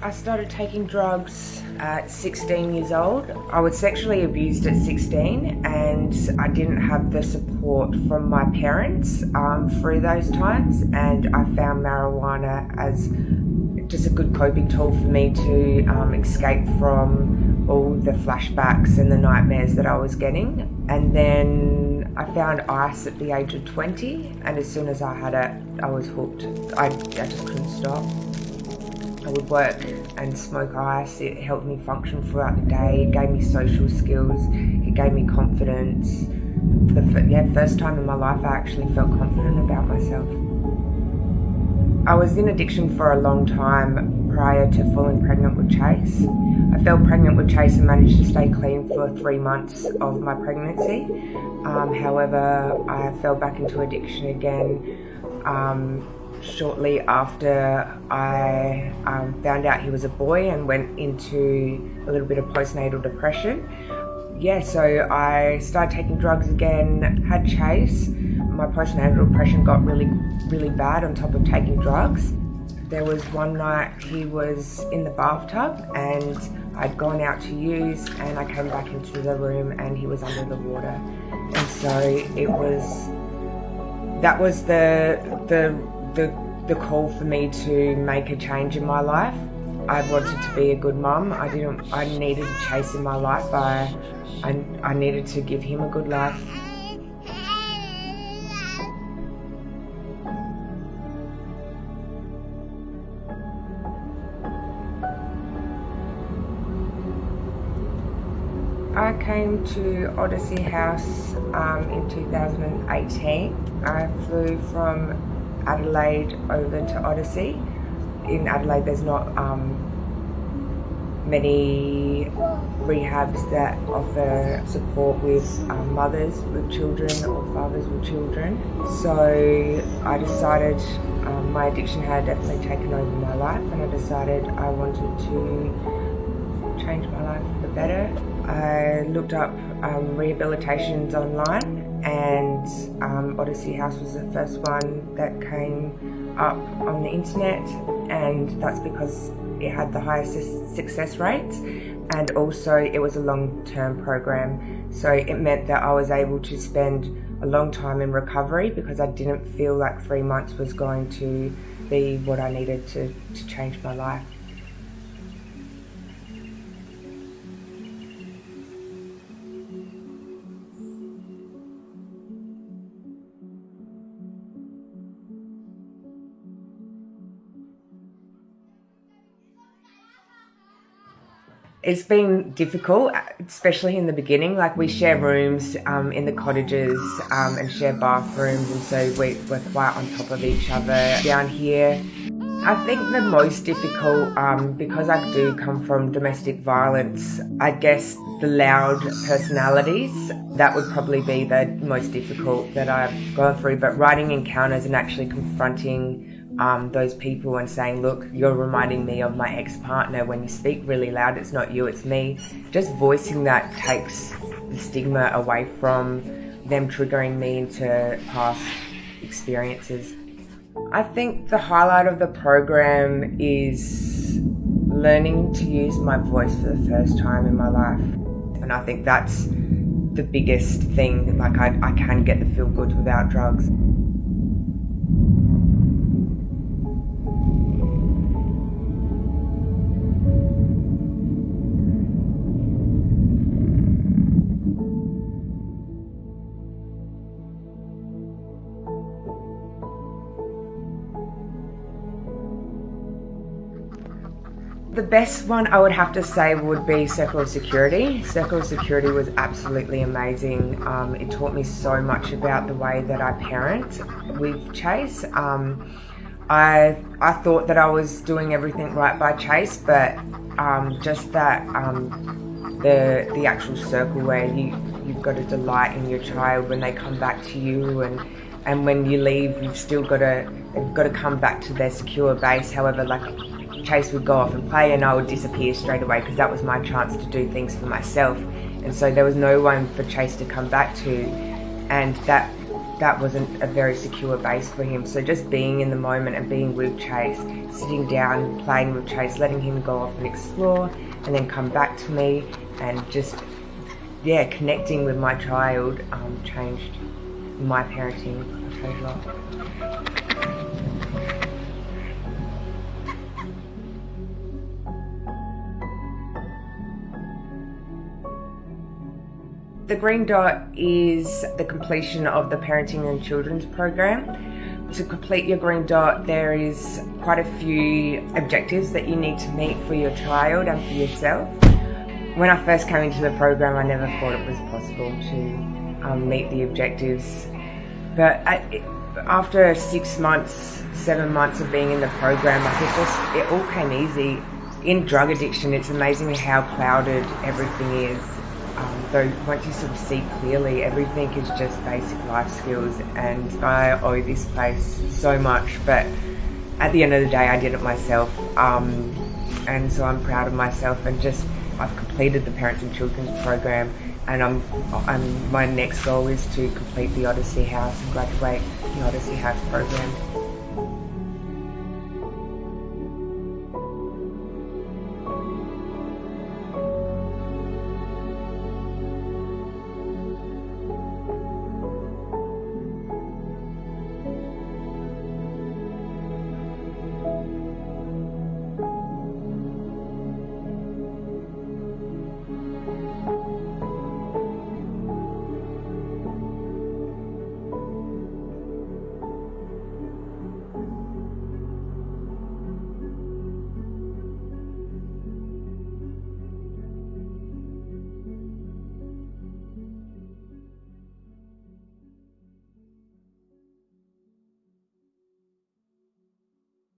I started taking drugs at 16 years old. I was sexually abused at 16 and I didn't have the support from my parents through those times, and I found marijuana as just a good coping tool for me to escape from all the flashbacks and the nightmares that I was getting. And then I found ice at the age of 20, and as soon as I had it, I was hooked. I just couldn't stop. I would work and smoke ice. It helped me function throughout the day. It gave me social skills. It gave me confidence. First time in my life I actually felt confident about myself. I was in addiction for a long time prior to falling pregnant with Chase. I fell pregnant with Chase and managed to stay clean for 3 months of my pregnancy. However, I fell back into addiction again shortly after I found out he was a boy and went into a little bit of postnatal depression. So I started taking drugs again, had Chase. My postnatal depression got really, really bad on top of taking drugs. There was one night he was in the bathtub and I'd gone out to use, and I came back into the room and he was under the water. And so that was the call for me to make a change in my life. I wanted to be a good mum. I needed a Chase in my life. I needed to give him a good life. I came to Odyssey House in 2018. I flew from Adelaide over to Odyssey. In Adelaide there's not many rehabs that offer support with mothers with children or fathers with children. So I decided my addiction had definitely taken over my life, and I decided I wanted to change my life for the better. I looked up rehabilitations online, and Odyssey House was the first one that came up on the internet, and that's because it had the highest success rates, and also it was a long-term program, so it meant that I was able to spend a long time in recovery because I didn't feel like 3 months was going to be what I needed to change my life. It's been difficult, especially in the beginning. Like, we share rooms in the cottages and share bathrooms, and so we're quite on top of each other down here. I think the most difficult, because I do come from domestic violence, I guess the loud personalities, that would probably be the most difficult that I've gone through. But writing encounters and actually confronting those people and saying, look, you're reminding me of my ex-partner. When you speak really loud, it's not you, it's me. Just voicing that takes the stigma away from them triggering me into past experiences. I think the highlight of the program is learning to use my voice for the first time in my life. And I think that's the biggest thing. Like, I can get the feel good without drugs. The best one I would have to say would be Circle of Security. Circle of Security was absolutely amazing. It taught me so much about the way that I parent with Chase. I thought that I was doing everything right by Chase, but just that the actual circle where you've got to delight in your child when they come back to you, and when you leave, they've got to come back to their secure base. However, like, Chase would go off and play and I would disappear straight away because that was my chance to do things for myself, and so there was no one for Chase to come back to, and that that wasn't a very secure base for him. So just being in the moment and being with Chase, sitting down, playing with Chase, letting him go off and explore, and then come back to me, and just, yeah, connecting with my child changed my parenting a whole lot. The Green Dot is the completion of the Parenting and Children's program. To complete your Green Dot, there is quite a few objectives that you need to meet for your child and for yourself. When I first came into the program, I never thought it was possible to meet the objectives. But after 6 months, 7 months of being in the program, it all came easy. In drug addiction, it's amazing how clouded everything is. Though once you sort of see clearly, everything is just basic life skills, and I owe this place so much, but at the end of the day I did it myself, and so I'm proud of myself, and I've completed the Parents and Children's program, and my next goal is to complete the Odyssey House and graduate the Odyssey House program.